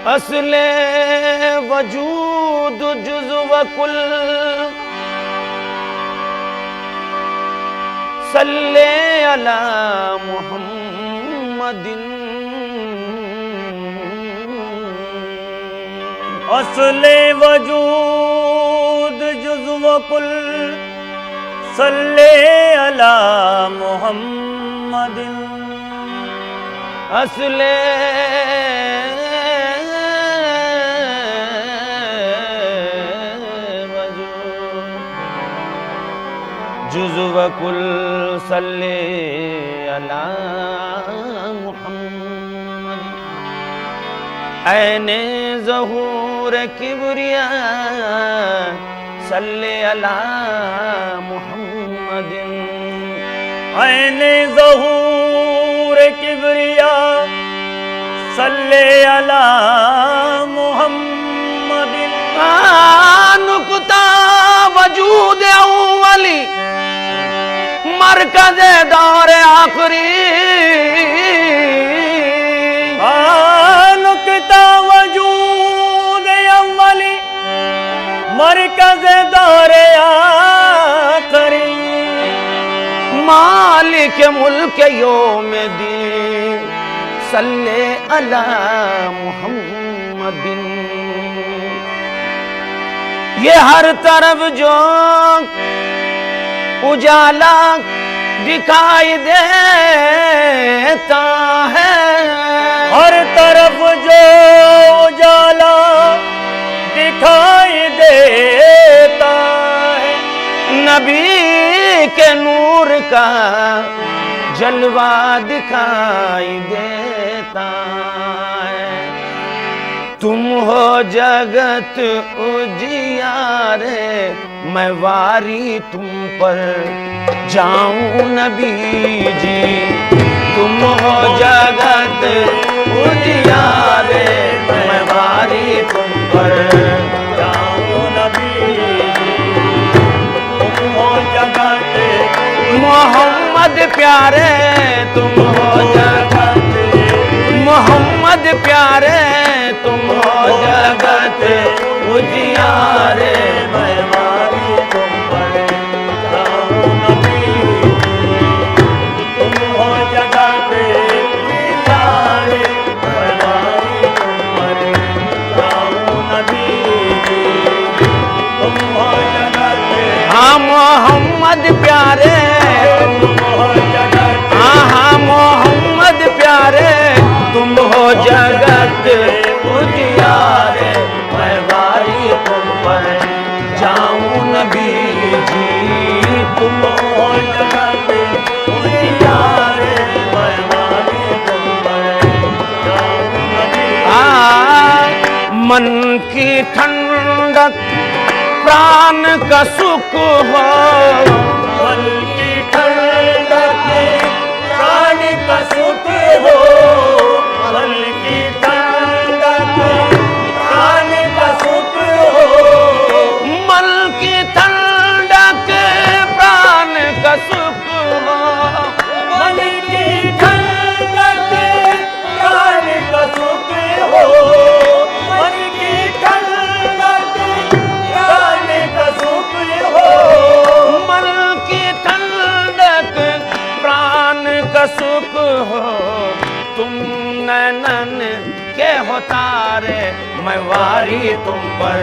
असले वजूद जुज़्व कुल सल्ले अला मुहम्मदिन। असले वजूद जुज़्व कुल सल्ले अला मुहम्मदिन। असले जुज़्व कुल सल्ले अला मुहम्मद। ऐने ज़हूर किबरिया सल्ले अला मुहम्मदिन। ऐने ज़हूर किबरिया सल्ले अला मुहम्मदिन। नुक्ता वजूद अव्वली मरकज़ दौर आखिरी। नुक्ता वजूद अव्वली मरकज़ दौर आखिरी। मालिक मुल्क यौमिद्दीन सल्ले अला मुहम्मदिन। ये हर तरफ जो उजाला दिखाई देता है, हर तरफ जो उजाला दिखाई देता है, नबी के नूर का जलवा दिखाई देता है। तुम हो जगत उजियारे, मैं वारी तुम पर जाऊं नबी जी। तुम हो जगत उजियारे, मैं वारी तुम पर जाऊं नबी जी। तुम हो जगत मोहम्मद प्यारे, तुम हो जगत मोहम्मद प्यारे, तुम हो जगत उजियारे, मैं वारी तुम पर जाऊं नबी जी। तुम हो जगत उजियारे, मैं वारी तुम पर जाऊं नबी जी। तुम हो जगत हाँ मोहम्मद प्यारे, तुम हो जगत हाँ मोहम्मद प्यारे, तुम हो जगत उजियारे, मैं वारी तुम पर जाऊं नबी जी। तुम हो जगत उजियारे, मैं वारी तुम पर जाऊं नबी। मन की ठंडक प्राण का सुख हो, मन की ठंडक प्राण का सुख हो। मन की ठंडक प्राण का सुख हो। मन की ठंडक प्राण का सुख हो। मन की ठंडक प्राण का सुख हो। मन की ठंडक प्राण का सुख हो। मन की ठंडक प्राण का सुख हो। तुम नैनन के हो तारे, मैं वारी तुम पर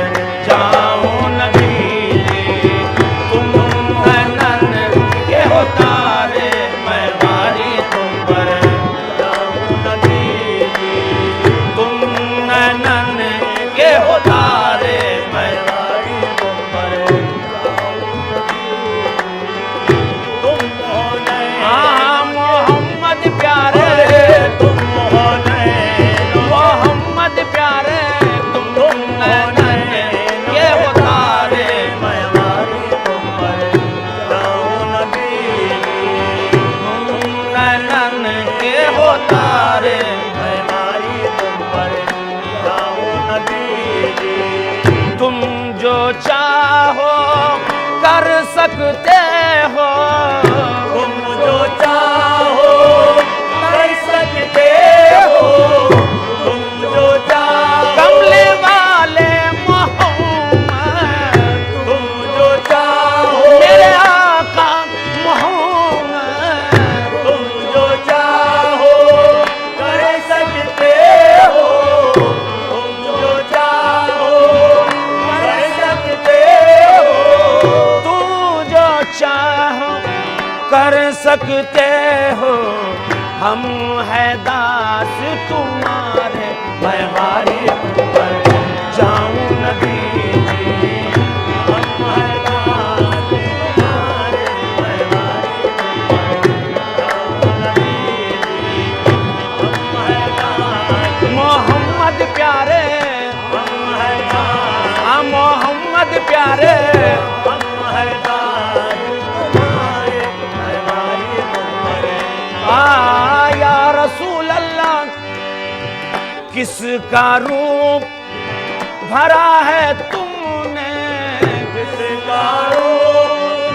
जाऊं नबी जी। तुम नैनन के हो तारे, मैं वारी तुम पर जाऊं नबी जी। तुम नैनन के हो तारे, मैं वारी तुम पर जाऊं नबी जी। तुम हो हाँ मोहम्मद प्यारे, तुम हो नैन मोहम्मद प्यारे, तुम नैनन जो चाहो कर सकते हो, तुम जो चाहो कर सकते हो, तुम जो चाहो। कमले वाले मोहम्मद, तुम जो चाहो मेरे आका मोहम्मद, तुम जो चाहो कर सकते हो, तुम जो चाहो कर सकते हो। तू जो चाहो कर सकते हो, हम है दास तुम्हारे, मैं गालिब पर जाऊं नबी जी। हम है दास तुम्हारे, मैं गालिब पर नबी जी। हम है दास, मोहम्मद प्यारे, हम है दास, हाँ मोहम्मद प्यारे, हम है दास तुम्हारे, मैं गालिब पर। या रसूल अल्लाह, किसका रूप भरा है तुमने, किसका रूप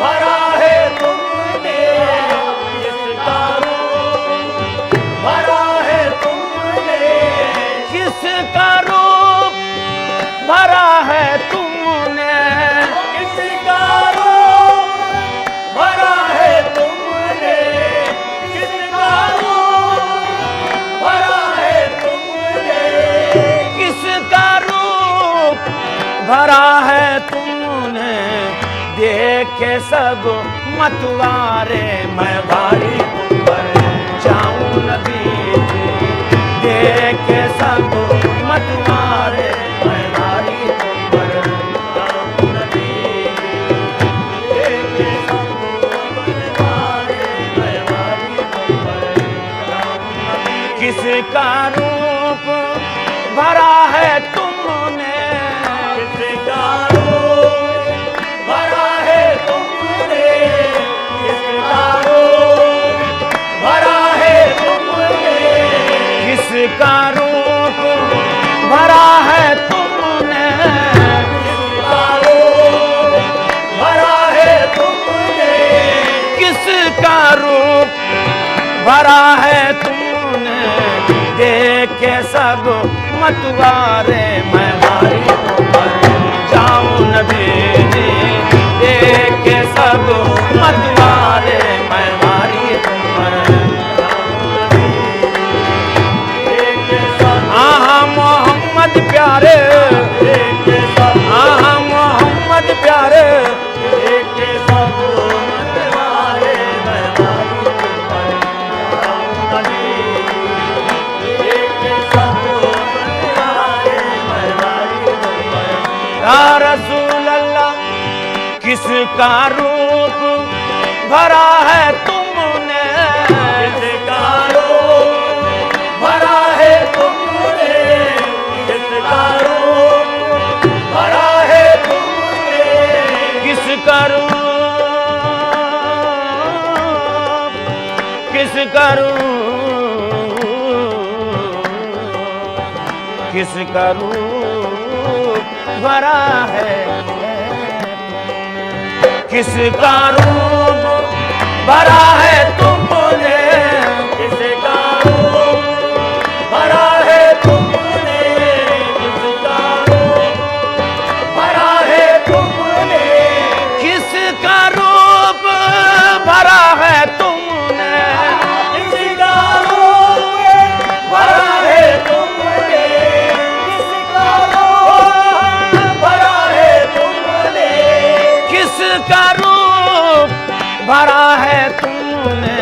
भरा है तुमने, किसका रूप भरा है तुमने, किसका रूप भरा है तुमने, किसका रूप भरा है तुमने, किसका रूप भरा है तुमने। किसका रूप भरा है तुमने, देखे सब मतवारे, मैं गालिब पर जाऊं नबी जी। देखे सब मतवारे, मैं गालिब पर जाऊं नबी जी, देखे सब मतवारे, मैं गालिब पर जाऊं नबी जी। किसका रूप भरा है तुमने, किसका रूप भरा है तुमने, किसका रूप भरा है तुमने, किसका रूप भरा है तुमने, किसका रूप भरा है तुमने। किसका रूप भरा है तुमने, देखे सब मतवारे, मैं गालिब पर जाऊं नबी जी। देखे सब मतवारे, मैं गालिब पर आहा मोहम्मद प्यारे, आहा मोहम्मद प्यारे, या रसूल अल्लाह, किसका रूप भरा है तुमने, किसका रूप भरा है तुमने, किसका रूप भरा है तुमने। किसका रूप, किसका रूप, किसका रूप भरा है, किसका रूप भरा है तुमने, किसका रूप भरा है तुमने, किसका रूप भरा है तुमने। किसका रूप भरा है तुमने, किसका रूप भरा है तुमने, किसका रूप भरा है तुमने। किसका रूप भरा है तुमने,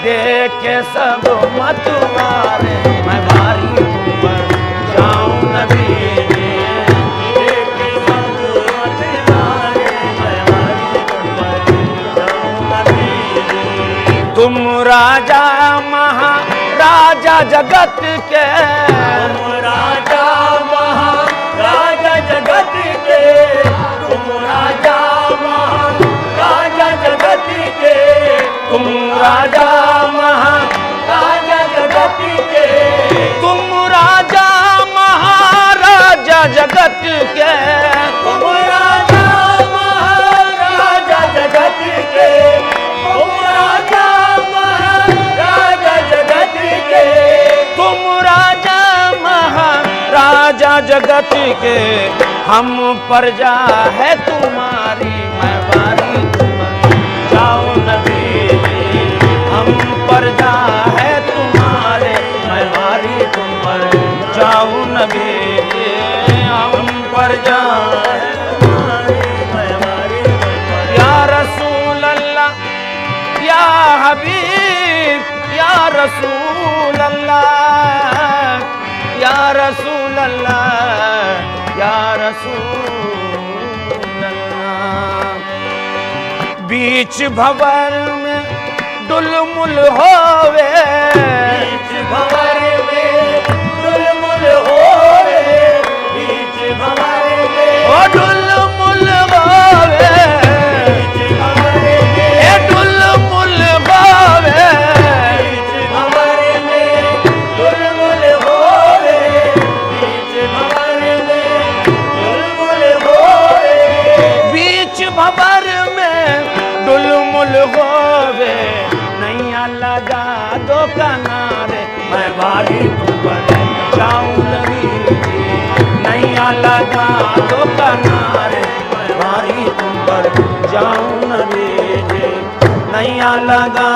देख के सब मतवारे, मैं गालिब पर जाऊं नबी जी। देख के सब मतवारे, मैं गालिब पर जाऊं नबी जी। तुम राजा महाराजा जगत के, तुम राजा महाराजा जगत के, तुम राजा महाराजा जगत के, तुम राजा महाराजा जगत के, तुम राजा महाराजा जगत के, जगत के हम प्रजा है तुम्हारी महमारी तुम जाओ नबी जी हम प्रजा है तुम्हारे महमारी तुम जाओ नबी जी हम प्रजा है तुम्हारे महमारी या रसूल अल्लाह या हबीब या रसूल अल्लाह या रसूल अल्लाह या रसूल अल्लाह बीच भंवर में डुलमुल होवे बीच भंवर में डुलमुल होवे बीच भंवर में ओ डुलमुल होवे बीच भंवर में ए डुलमुल होवे बीच भंवर में डुलमुल होवे बीच भंवर में डुलमुल होवे बीच भंवर में डुलमुल होवे नैया लगा दो किनारे मैं बारी तुम पर जाऊं नबी जी नैया लगा दो किनारे मैं बारी तुम पर जाऊं नबी जी नैया लगा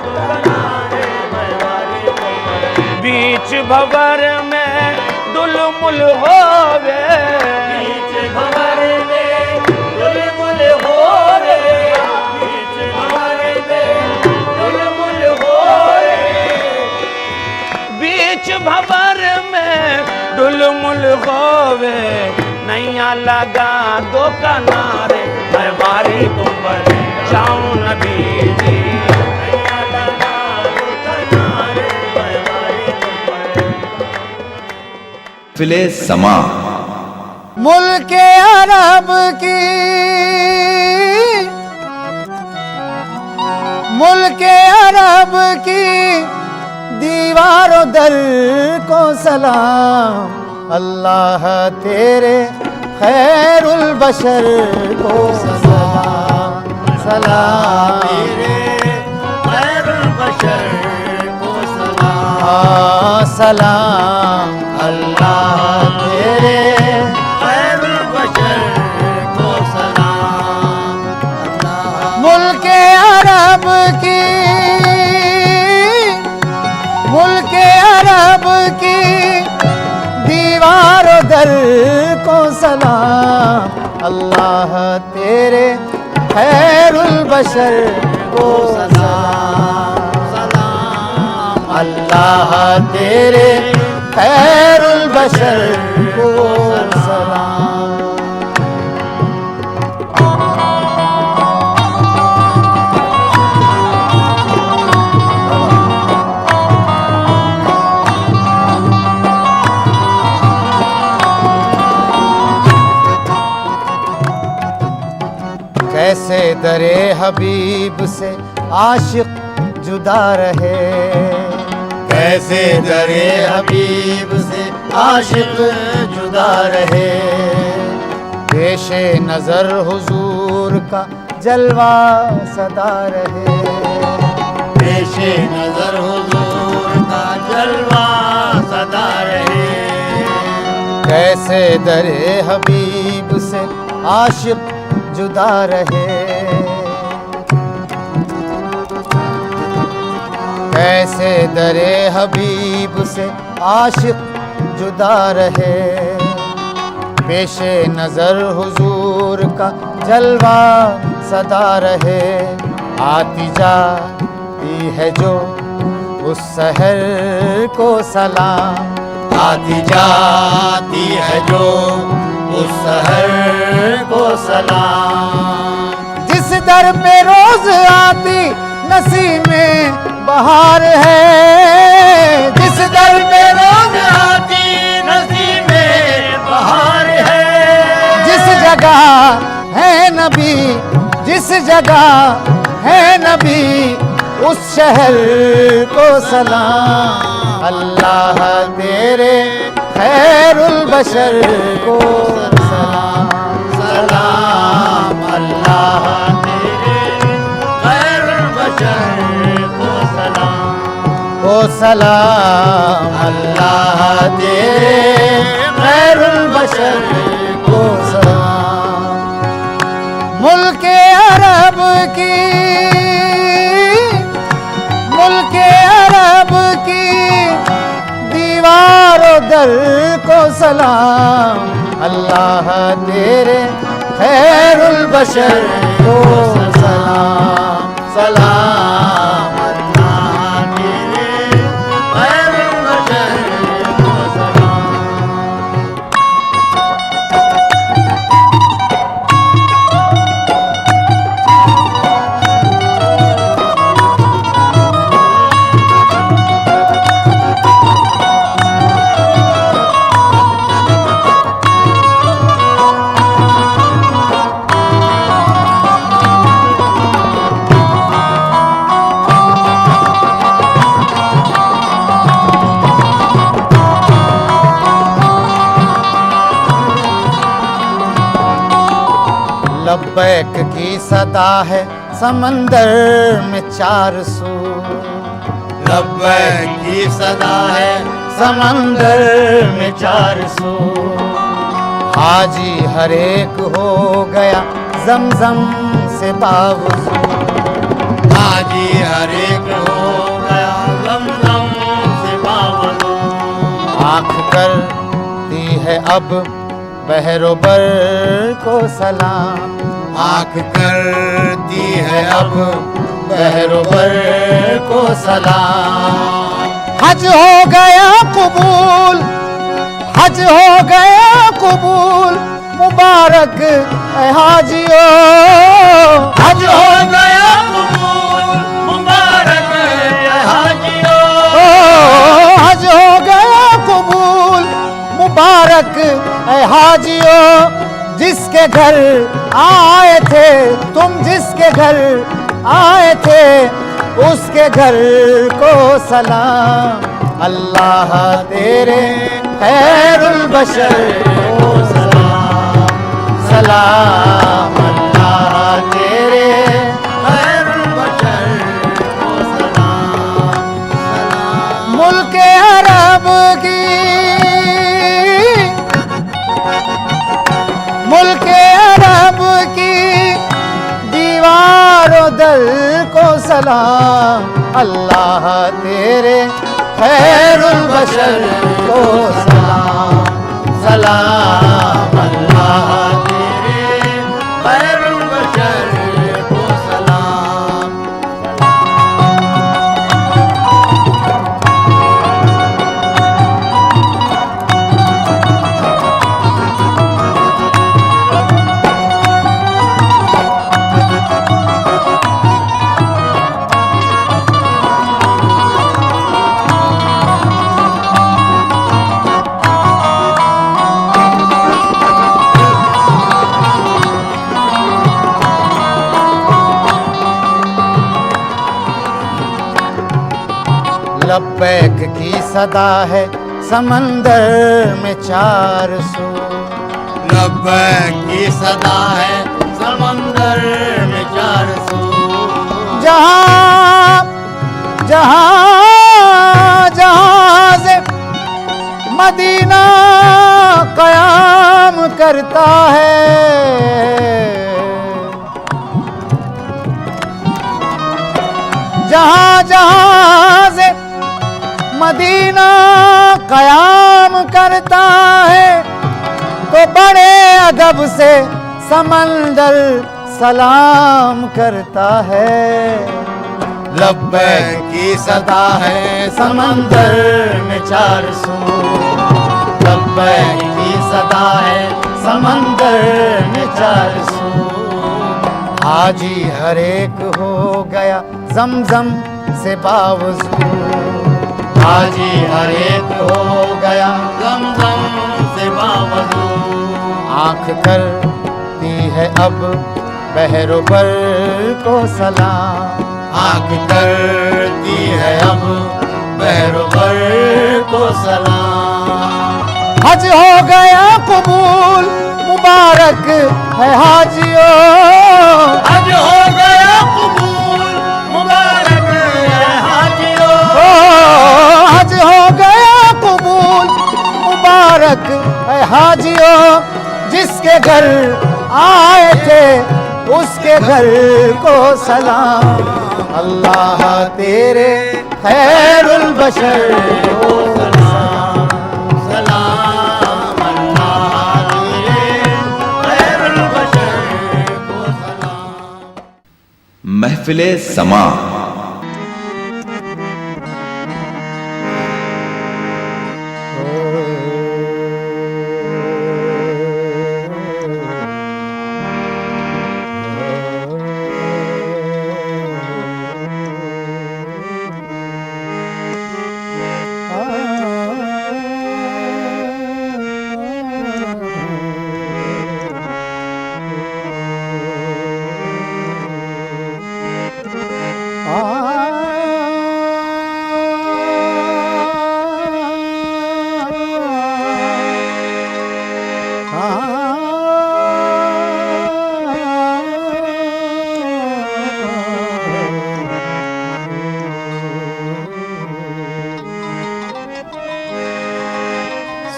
दो किनारे मैं बारी तुम पर बीच भंवर में डुलमुल होवे बीच भंवर में डुलमुल होवे बीच भंवर में डुलमुल होवे बीच भंवर में डुलमुल होवे नैया लगा दो किनारे मैं बारी तुम पर जाऊं नबी जी नैया लगा दो किनारे मैं बारी तुम पर फिले समा मुल्क अरब की मुल्क अरब की दीवारों दर को सलाम अल्लाह तेरे खैरुल बशर को सलाम सलाम तेरे खैरुल बशर को सलाम सलाम अल्लाह तेरे खैरुल बशर को सलाम मुल्क अरब की मुल्क अरब की दीवारों दर को सलाम अल्लाह तेरे खैरुल बशर को सलाम सलाम अल्लाह तेरे खैरुल बशर को सलाम कैसे दरे हबीब से आशिक जुदा रहे कैसे दरे हबीब से आशिक जुदा रहे पेशे नजर हुजूर का जलवा सदा रहे पेशे नजर हुजूर का जलवा सदा रहे कैसे दरे हबीब से आशिक जुदा रहे कैसे दरे हबीब से आशिक जुदा रहे पेशे नजर हुजूर का जलवा सदा रहे आती जाती है जो उस शहर को सलाम आती जाती है जो उस शहर को सलाम जिस दर पे रोज आती नसीमें बहार है जिस दर पे रोज आती नसीमें बहार है जिस जगह है नबी जिस जगह है नबी उस शहर को सलाम अल्लाह तेरे खैरुल बशर को सलाम सलाम अल्लाह तेरे खैरुल बशर को सलाम ओ सलाम अल्लाह तेरे खैरुल बशर को सलाम। मुल्के अरब की, मुल्के अरब की दीवारों दर को सलाम। अल्लाह तेरे खैरुल बशर को सलाम। सलाम अल्लाह तेरे खैरुल बशर को सलाम। लब्बैक की सदा है समंदर में चार सू। लब्बैक की सदा है समंदर में चार सू। हाजी हर एक हो गया जमजम से बावजू। हाजी हर एक हो गया जमजम से बावजू। आँख करती है अब बहरोबर को सलाम। आँख करती है अब बहरोबर को सलाम। हज हो गया कबूल, हज हो गया कबूल, मुबारक ऐ हाजियो। हज हो गया कबूल, मुबारक ऐ हाजियो। हज हो गया कबूल, मुबारक ऐ हाजियो। जिसके घर आए थे तुम, जिसके घर आए थे उसके घर को सलाम। अल्लाह तेरे खैरुल बशर को सलाम। सलाम अल्लाह तेरे खैरुल बशर को सलाम। सलाम मुल्के अरब की, मुल्के अरब की दीवारों दल को सलाम। अल्लाह तेरे खैरुल बशर को सलाम। सलाम अल्लाह तेरे खैरुल बशर को सलाम। लब्बैक की सदा है समंदर में चार सू। लब्बैक की सदा है समंदर में चार सू। जहाँ जहाँ जहाँ से मदीना कयाम करता है। जहाँ जहाँ से मदीना कयाम करता है, तो बड़े अदब से समंदर सलाम करता है। लब्बैक की सदा है समंदर में चार सू। लब्बैक की सदा है समंदर में चार सू। हाजी हर एक हो गया जमजम से बावजू। हाजी हर एक हो गया जमजम से बावजू। आँख करती है अब बहरोबर को सलाम। आँख करती है अब बहरोबर को सलाम। हज हो गया कबूल, मुबारक है हाजियो। हज हो गया कबूल, मुबारक है हाजियो। हज हो गया कबूल, मुबारक है हाजियों जिसके घर आए थे उसके घर को सलाम। अल्लाह तेरे खैरुल बशर को सलाम, सलाम। अल्लाह तेरे खैरुल बशर को सलाम। महफिले समा।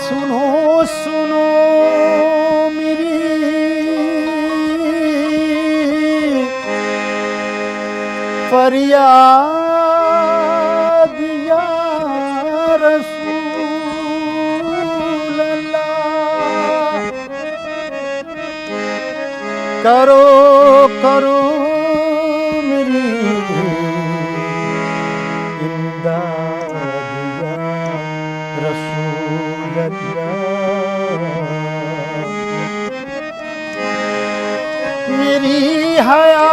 सुनो सुनो मेरी फरियाद या रसूल अल्लाह। करो करो मेरी इमदाद या रसूल अल्लाह। मेरी हयात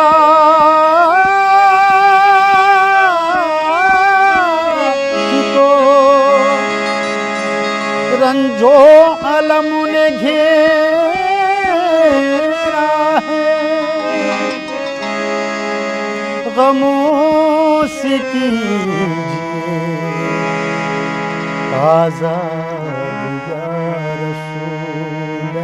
को रंजो अलम ने घेरा है। गमों से कीजिए आज़ाद या रसूल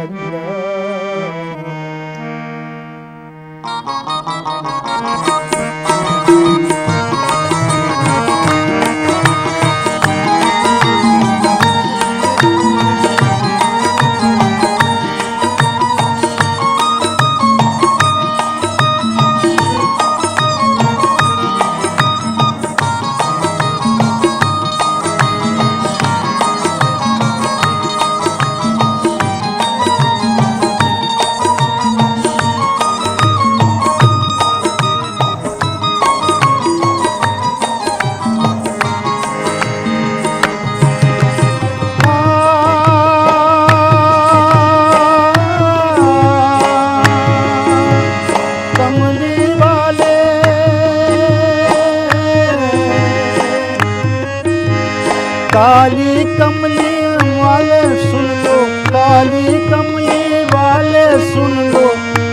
काली कमली वाले सुन लो, काली कमली वाले सुन लो,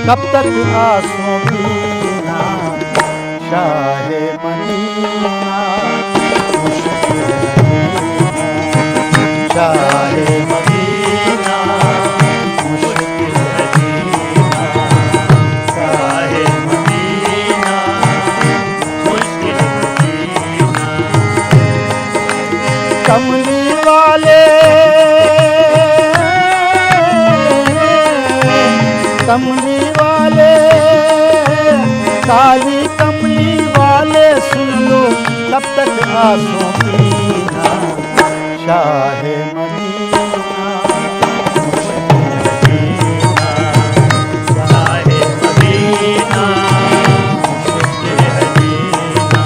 कब तक आंसू पीना शाहे मदीना। शाहे मदीना मुश्किल है जीना, शाहे मदीना मुश्किल है जीना। कमली वाले कमली वाले काली कमली वाले सुन लो, कब तक आंसू पीना शाहे मदीना मुश्किल है जीना। शाहे मदीना मुश्किल है जीना,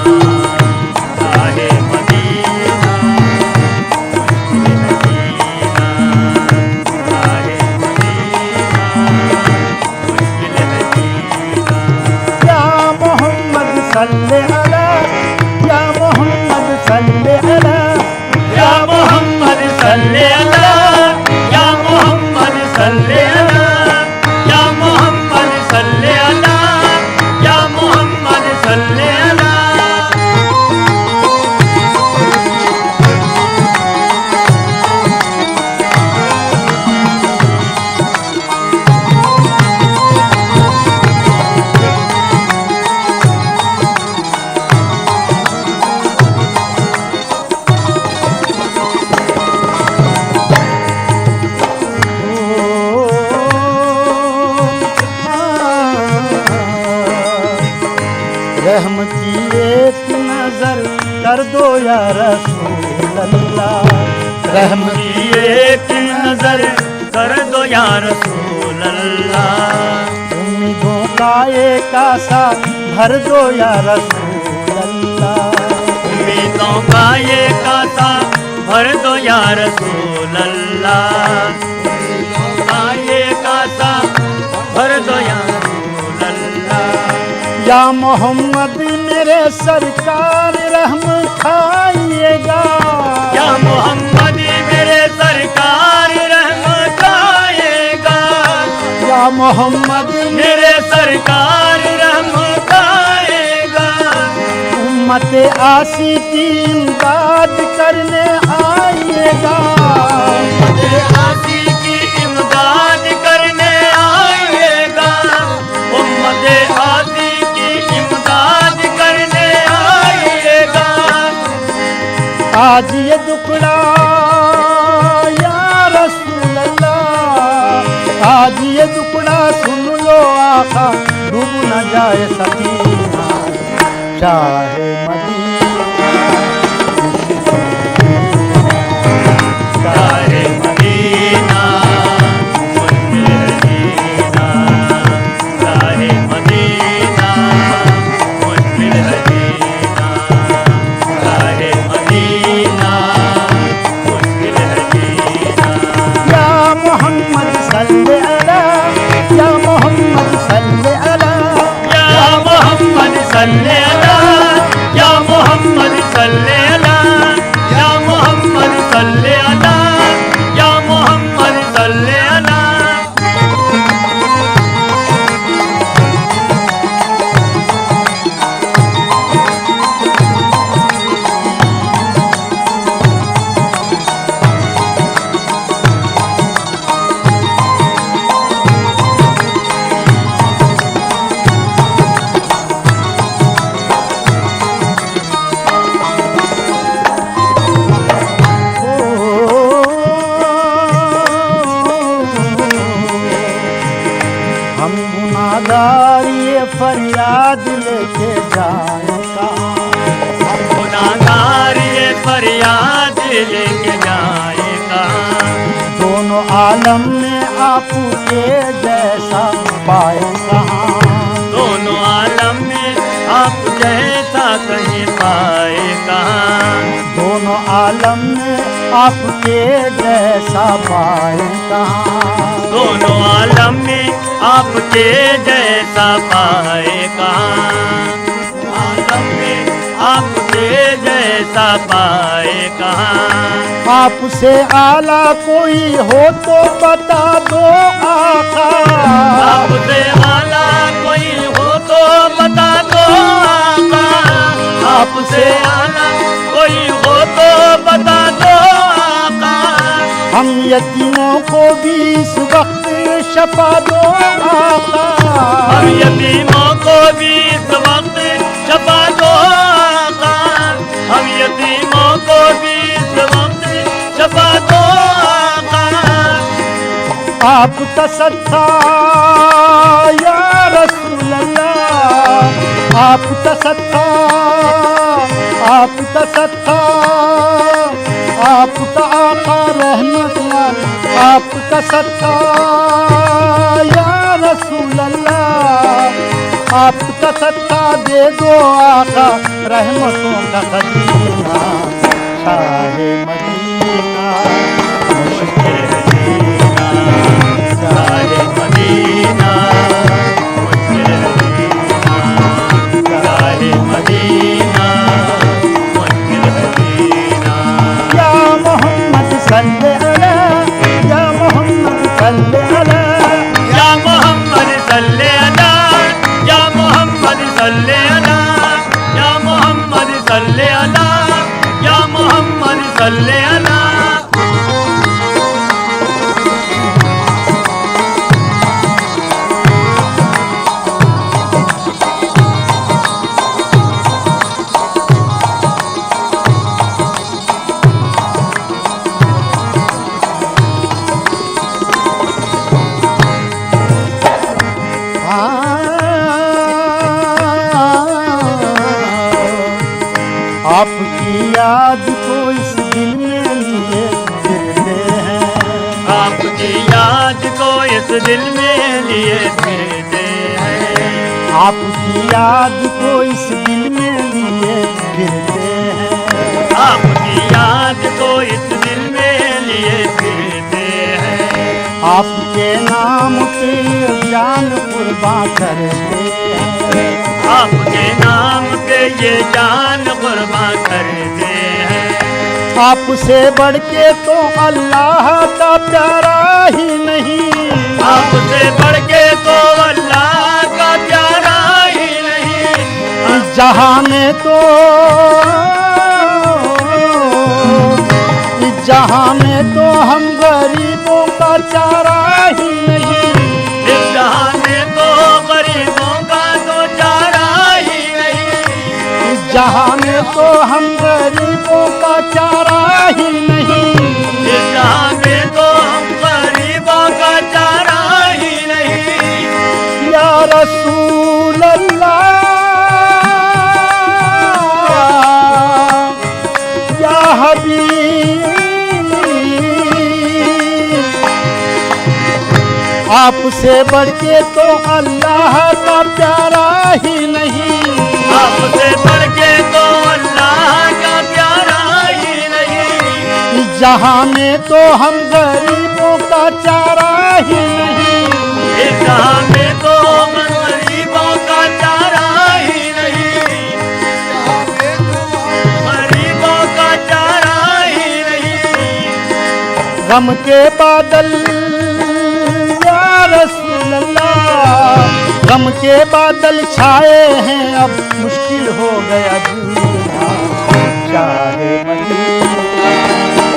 शाहे मदीना मुश्किल है जीना, शाहे मदीना मुश्किल है जीना। या मोहम्मद सल्ले अला, या मोहम्मद सल्ले अला, या मोहम्मद सल्ले अला, या मोहम्मद सल्ले अला, या मोहम्मद सल्ले अला, या मोहम्मद सल्ले अला। रहम की एक नजर कर दो या रसूल अल्लाह, रहम की एक नजर कर दो या रसूल अल्लाह। उम्मीदों का एक आसा भर दो या रसूल अल्लाह, उम्मीदों का एक आसा भर दो या रसूल अल्लाह। उम्मीदों का एक आसा भर दो या रसूल अल्लाह। या मोहम्मद मेरे सरकार रहम खाइएगा, या मोहम्मद मेरे सरकार रहम खाएगा। या मोहम्मद मेरे सरकार रहम खाएगा। उम्मत आसी की इमदाद करने आइएगा, उम्मत आसी की इमदाद करने आएगा। उम्मत आसी की इमदाद करने आएगा। आज ये दुखड़ा या रसूल अल्लाह, आज ये दुखड़ा सुन लो आका, डूब न जाए सकीना चाहे मदीना। चाहे मदीना मुश्किल है जीना। चाहे मदीना मुश्किल है जीना। चाहे मदीना मुश्किल है जीना। या मोहम्मद सल्ले अला, या मोहम्मद सल्ले अला, या मोहम्मद सल्ले अला। या मोहम्मद सल्ले अला। या मोहम्मद सल्ले अला। या मोहम्मद सल्ले अला। हम गुनाहगार ये फरियाद लेके जाए कहाँ, गुनाहगार ये फरियाद लेके जाएगा। दोनों आलम में आपके जैसा पाए कहाँ, दोनों आलम में आप जैसा कहीं पाए कहाँ। दोनों आलम में आपके जैसा पाए कहाँ। दोनों आलम में आपके जैसा पाए कहाँ। आलम में आपके जैसा पाए कहाँ। आपसे आला कोई हो तो बता दो आका, आपसे आला कोई हो तो बता दो आका। आपसे आला कोई हो तो बता दो आका। हम यतीमों को भी इस वक्त शफा दो आका, हम यतीमों को भी इस वक्त छपा दो आका। हम यतीमों को भी इस वक्त छपा दो आका। आपका सत्ता या रसूल अल्लाह, आपका सत्ता, आपका सत्ता, आपका आका रहमत यार, आपका सत्ता या रसूल अल्लाह, आपका सत्ता दे दो आका, रहमतों का खजीना शाहे मदीना। मुश्किल है जीना चाहे मदीना। मुश्किल है जीना चाहे मदीना। मुश्किल है जीना। या मोहम्मद सल्ले अला, या मोहम्मद सल्ले अला, या मोहम्मद सल्ले अला। या मोहम्मद सल्ले अला। या मोहम्मद सल्ले अला। या मोहम्मद सल्ले अला। आपकी याद को इस दिल में लिए फिरते हैं, आपकी याद को इस दिल में लिए फिरते हैं, आपकी याद को इस दिल में लिए फिरते हैं, आपकी याद को इस दिल में लिए फिरते हैं, आपके नाम पे जान कुर्बान करते हैं, आपके नाम पे ये जान कुर्बान करते हैं, आपसे बढ़ के तो अल्लाह का प्यारा ही नहीं, आपसे बढ़ के तो अल्लाह का प्यारा ही नहीं, इस जहां में तो इस जहां में तो हम गरीबों का चारा ही नहीं, इस जहां में तो गरीबों का तो चारा ही नहीं, इस जहां में तो हम गरीबों का चारा ही नहीं, इस जहां में तो हम गरीबों का चारा ही नहीं, या रसूल अल्लाह, या हबीब, आपसे बढ़ के तो अल्लाह का प्यारा ही नहीं, आपसे बढ़ के तो अल्लाह का प्यारा ही नहीं, इस जहां में तो हम गरीबों का चारा ही नहीं, इस जहां में तो हम गरीबों का चारा ही नहीं, गरीबों का चारा ही नहीं, गम के बादल या रसूल अल्लाह, गम के बादल छाए हैं, अब मुश्किल हो गया जीना, चाहे मदीना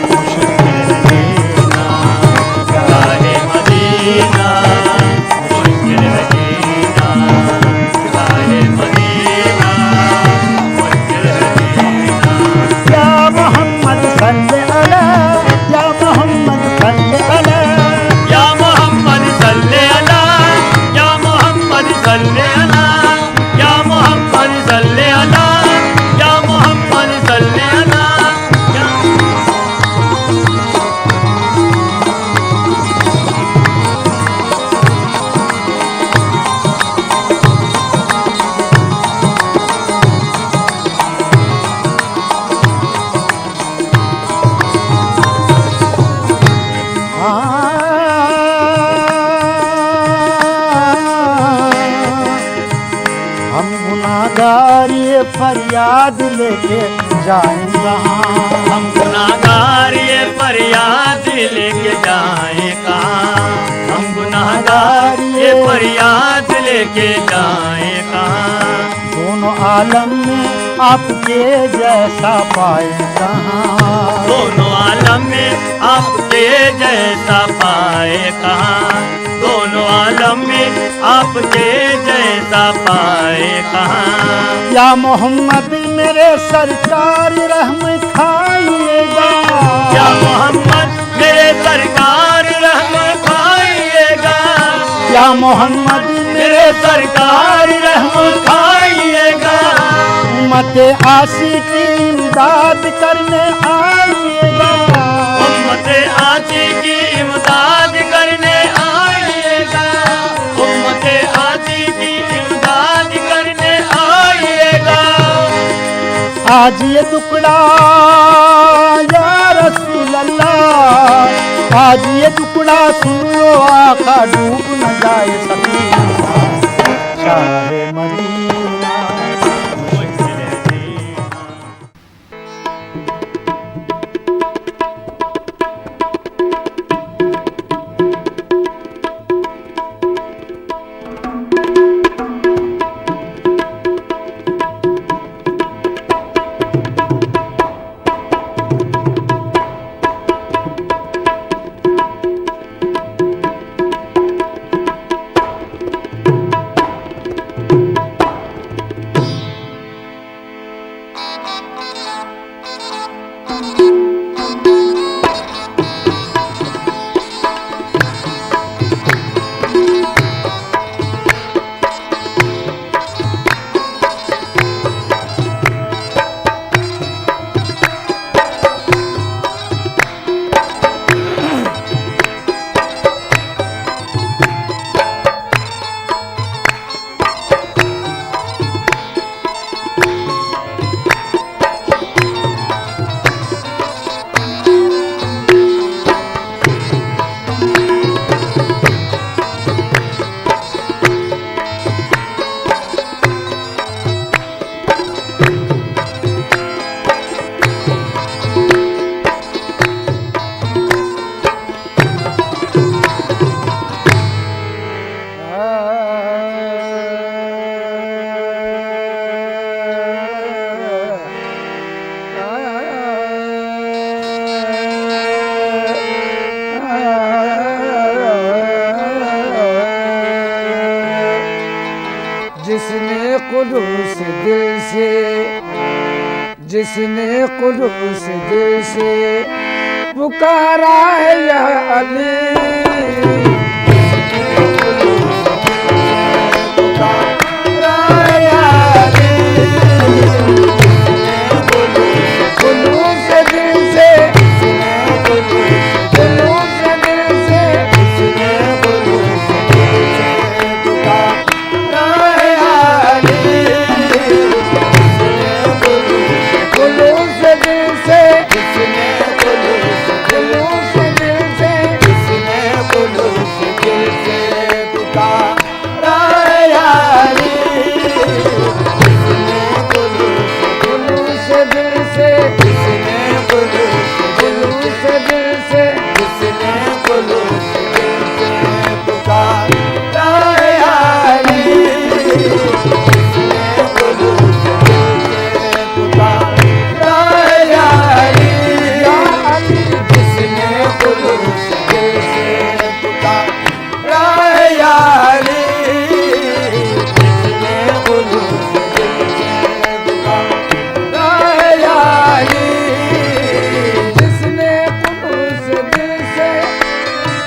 मुश्किल जीना, चाहे मदीना मुश्किल जीना, चाहे मदीना मुश्किल जीना, या मोहम्मद सल्ले अला, या मोहम्मद सल्ले अला, या मोहम्मद सल्ले अला, या मोहम्मद सल्ले अला, या मोहम्मद सल्ले अला, या मोहम्मद सल्ले अला, या हम गुनाहगार ये फरियाद लेके जाएंगे, हम गुनाहगार ये फरियाद लेके जाए कहाँ, हम गुनाहगार ये फरियाद लेके जाए कहाँ, दोनों आलम में आपके जैसा पाए कहाँ, दोनों आलम में आपके जैसा पाए कहाँ, दोनों आलम में आपके जैसा पाए कहाँ, या मोहम्मद मेरे सरकार रहम खाइएगा, या मोहम्मद मेरे सरकार रहम खाइएगा, या मोहम्मद मेरे सरकार रहम खाइएगा, उम्मत आशी की इमदाद करने आइएगा, उम्मत आशी की इमदाद करने आइएगा, उम्मत आशी की इमदाद करने आइएगा, आज ये टुकड़ा या रसूल अल्लाह, आज ये टुकड़ा सुन लो आका, डूब न जाए सफीना, चाहे मदीना मुश्किल जीना। जिसने खुलूस दिल से, जिसने खुलूस दिल से पुकारा है या अली, पुकारा है या अली, खुलूस दिल से, खुलूस दिल से, खुलूस दिल से पुकारा है या अली, खुलूस दिल से, खुलूस दिल से, खुलूस दिल से पुकारा है या अली, खुलूस दिल से, खुलूस दिल से, खुलूस दिल से पुकारा है या अली, खुलूस दिल से पुकारा है या अली, या अली, जिसने खुलूस दिल से पुकारा है या अली, जिसने खुलूस दिल से पुकारा है या अली, जिसने खुलूस दिल से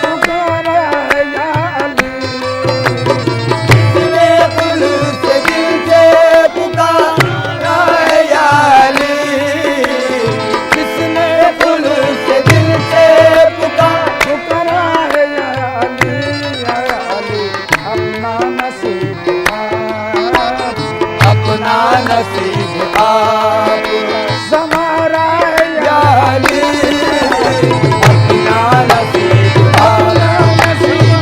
पुकारा है या अली, जिसने खुलूस दिल से पुकारा है या अली, जिसने खुलूस दिल से पुकारा है या अली, या अली, अपना नसीब आप, अपना नसीब आप संवारा है या अली, अपना नसीब, अपना नसीब,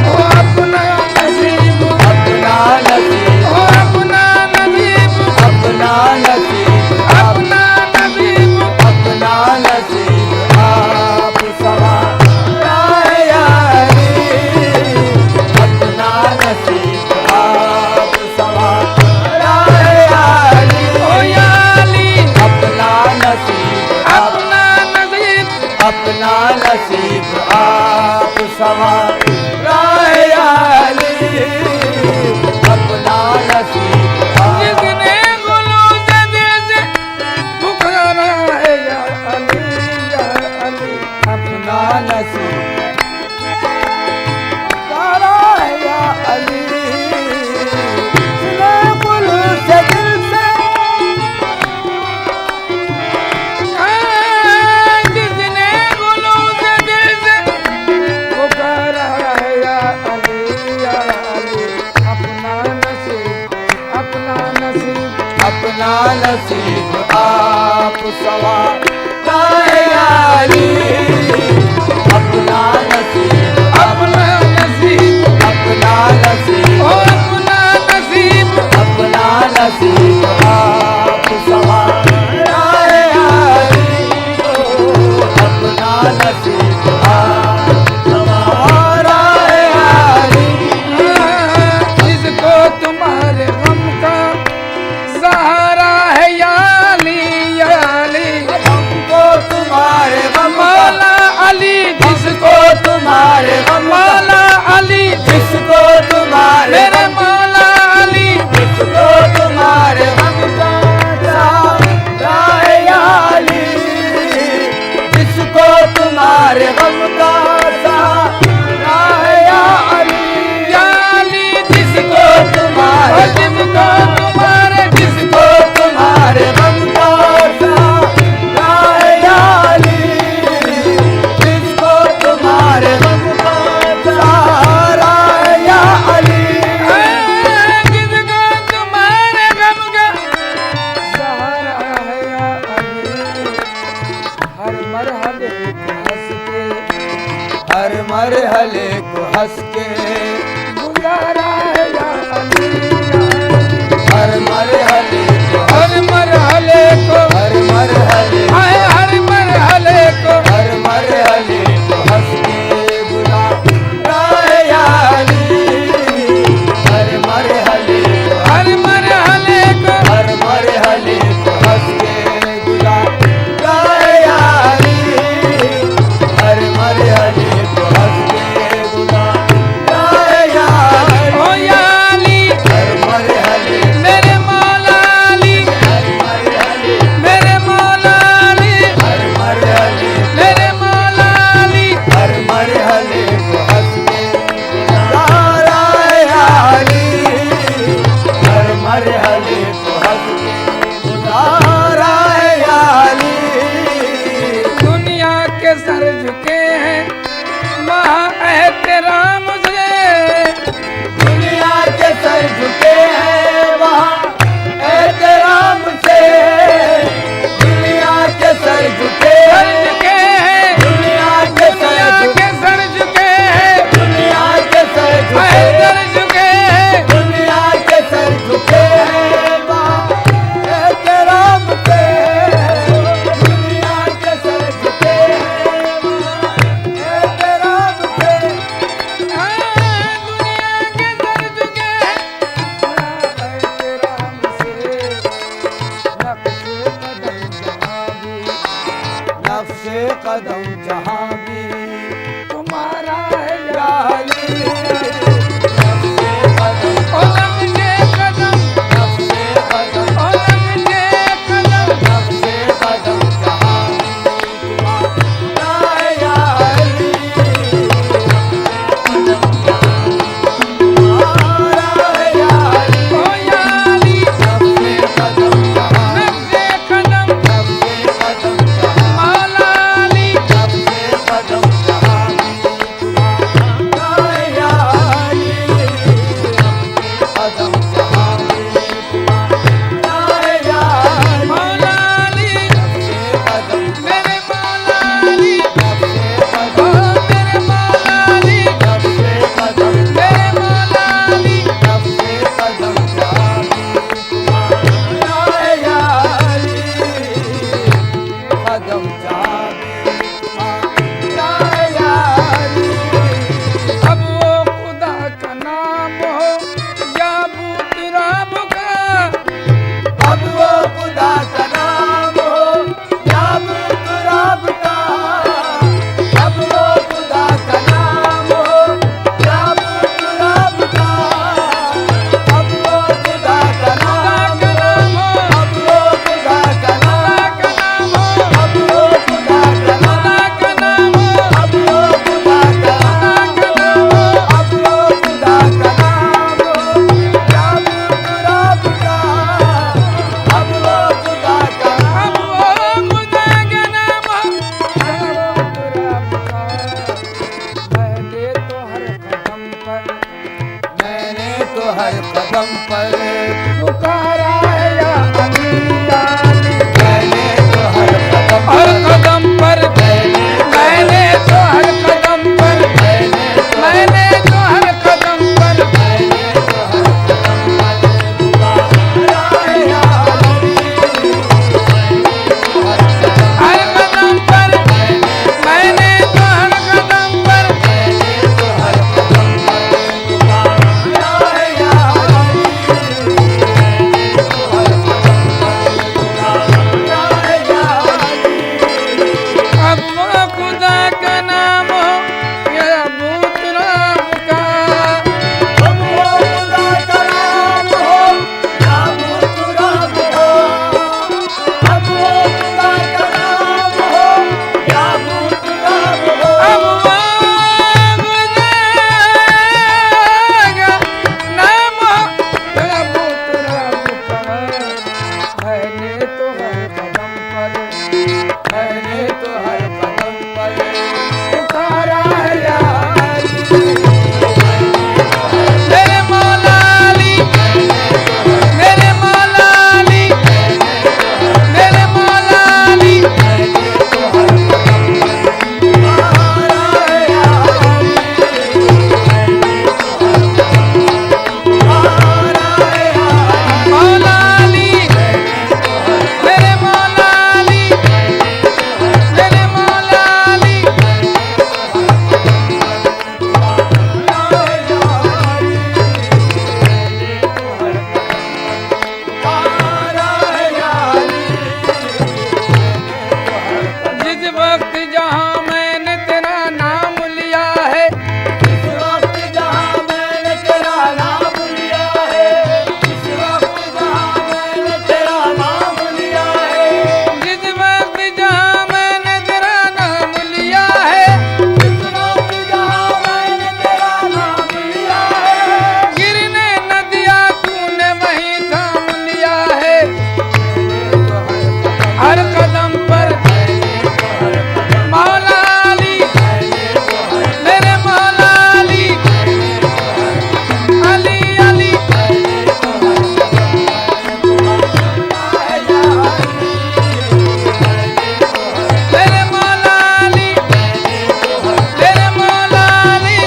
ओ अपना नसीब, अपना नसीब, ओ अपना नसीब, अपना नसीब, अपना नसीब, अपना नसीब आप संवारा है या अली, अपना नसीब आप संवारा है या अली, ओ या अली, अपना नसीब, अपना नसीब, अपना नसीब आप संवारा है या अली, अपना नसीब, जिसने खुलूस दिल से पुकारा है या अली, या अली, अपना नसीब पुकारा है या अली, जिसने खुलूस दिल से, जिसने खुलूस दिल से पुकारा है या अली, या अली, अपना नसीब, अपना नसीब, अपना नसीब आप संवारा है या अली, अपना नसीब, अपना नसीब, अपना नसीब, ओ अपना नसीब, अपना नसीब आप संवारा है या अली, ओ अपना नसीब आप संवारा है या अली, जिसको तुम्हारे गम का सहारा है या अली, या अली, हमको तुम्हारे गम मौला अली, जिसको तुम्हारे गम मौला अली, जिसको तुम्हारे मेरे मौला अली, जिसको तुम्हारे गम का सहारा है या अली, जिसको तुम्हारे गम का सहारा है या अली, या अली, जिसको तुम्हारे, जिसको तुम्हारे, जिसको तुम्हारे गम का सहारा है या अली, जिसको तुम्हारे गम का सहारा है या अली, जिसको तुम्हारे गम का सहारा है या अली, हर मरहले को हंस के, हर मरहले को हंस के गुजारा है या अली, हर मरहले को, हर मरहले को, हर मरहले, हर मरहले को, हर मरहले को हंस के गुजारा है या अली, हर मरहले को, हर मरहले को, हर मरहले को हंस के गुजारा है या अली, हर मरहले को हंस के गुजारा हर कदम पर पुकारा है या अली अली। मैंने तो हर कदम हर कदम पर मैंने तो हर कदम पर मैंने तो हर कदम पर हर कदम पर मैंने तो हर कदम पर अब वो खुदा का नाम हो या भूत राम का। अब वो खुदा का नाम हो या भूत राम हो। अब वो खुदा का नाम हो या भूत राम हो। अब वो खुदा का नाम हो या भूत राम का। मैंने तो हर कदम पर मैंने तो हर कदम पर पुकारा है या अली। मेरे मौला अली मेरे मौला अली मेरे मौला अली। मौला अली मेरे मौला अली मेरे मौला अली। जिस वक्त जहाँ मैंने तेरा नाम लिया है इस वक्त जहाँ मैंने तेरा नाम लिया है। इस वक्त जहाँ मैंने तेरा नाम लिया है। जिस वक्त जहाँ मैंने तेरा नाम लिया है। इस वक्त जहाँ मैंने तेरा नाम लिया है। गिरने न दिया तूने वहीं थाम लिया है। हर कदम पर मौला अली मेरे मौला अली अली अली। मेरे मौला अली मेरे मौला अली।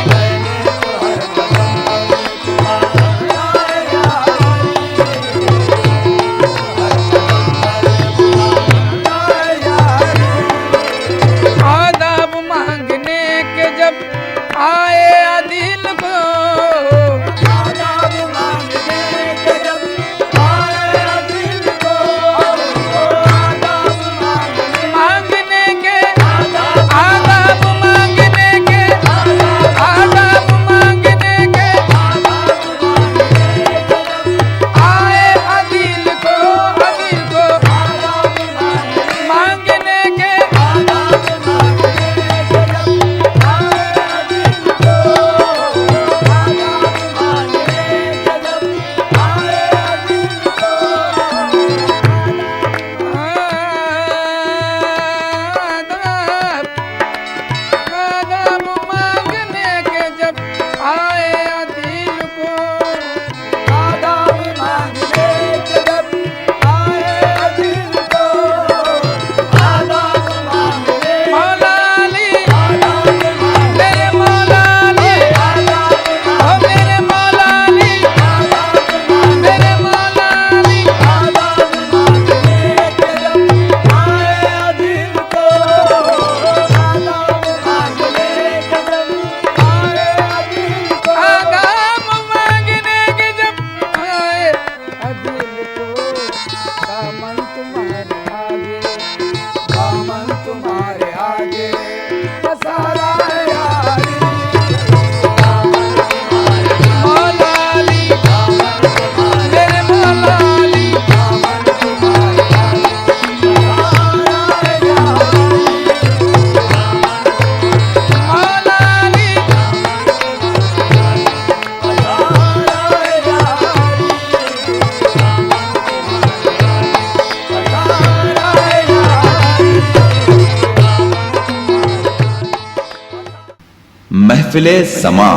आदाब मांगने के जब आए अदिल को। आदाब मांगने के जब आए दिल को। आदाब मांगने के आदाब आदाब मांगने के आदाब मांगने के आए अदिल को मांगने के। आदाब मांगने के जब आए अदिल को। आदाब मांगने के जब आए दिल को। आदाब मांगने मौला अली आदाब मेरे मौला अली ओ मेरे मौला अली मेरे मौला अली। आदाब मांगने के जब आए अदिल को। दामन तुम्हारे आगे तुम्हारे आगे पसारा है यारी। मौला अली मेरे मौला अली मौला अली। महफिले समा।